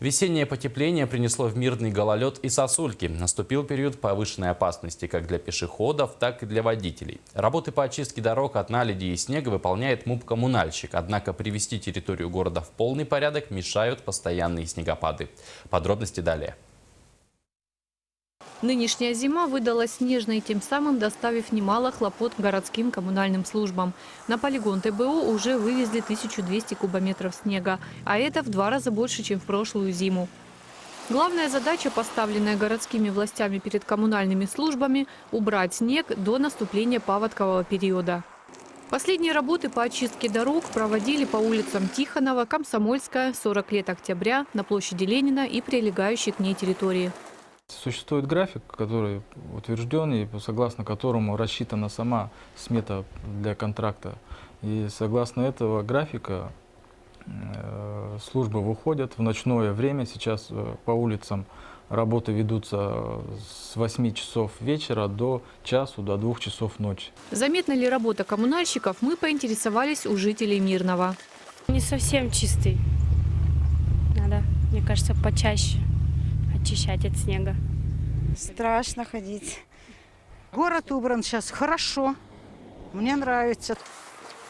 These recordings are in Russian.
Весеннее потепление принесло в Мирный гололед и сосульки. Наступил период повышенной опасности как для пешеходов, так и для водителей. Работы по очистке дорог от наледи и снега выполняет МУП-коммунальщик. Однако привести территорию города в полный порядок мешают постоянные снегопады. Подробности далее. Нынешняя зима выдалась снежной, тем самым доставив немало хлопот городским коммунальным службам. На полигон ТБУ уже вывезли 1200 кубометров снега, а это в 2 раза больше, чем в прошлую зиму. Главная задача, поставленная городскими властями перед коммунальными службами – убрать снег до наступления паводкового периода. Последние работы по очистке дорог проводили по улицам Тихонова, Комсомольская, 40 лет Октября, на площади Ленина и прилегающей к ней территории. Существует график, который утвержден и согласно которому рассчитана сама смета для контракта. И согласно этого графика службы выходят в ночное время. Сейчас по улицам работы ведутся с 8 часов вечера до часу, до 2 часов ночи. Заметна ли работа коммунальщиков, мы поинтересовались у жителей Мирного. Не совсем чистый. Надо, мне кажется, почаще очищать от снега. Страшно ходить. Город убран сейчас хорошо. Мне нравится.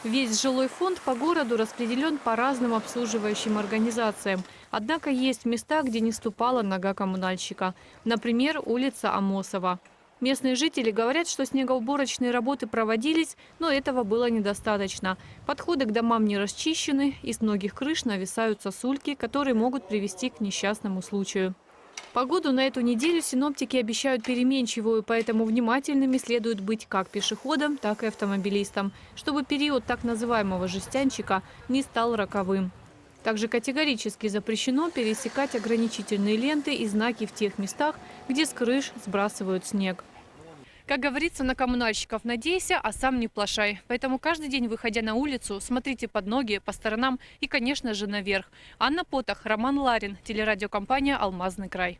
Весь жилой фонд по городу распределен по разным обслуживающим организациям. Однако есть места, где не ступала нога коммунальщика. Например, улица Амосова. Местные жители говорят, что снегоуборочные работы проводились, но этого было недостаточно. Подходы к домам не расчищены, и с многих крыш нависают сосульки, которые могут привести к несчастному случаю. Погоду на эту неделю синоптики обещают переменчивую, поэтому внимательными следует быть как пешеходам, так и автомобилистам, чтобы период так называемого жестянчика не стал роковым. Также категорически запрещено пересекать ограничительные ленты и знаки в тех местах, где с крыш сбрасывают снег. Как говорится, на коммунальщиков надейся, а сам не плашай. Поэтому каждый день, выходя на улицу, смотрите под ноги, по сторонам и, конечно же, наверх. Анна Потах, Роман Ларин, телерадиокомпания «Алмазный край».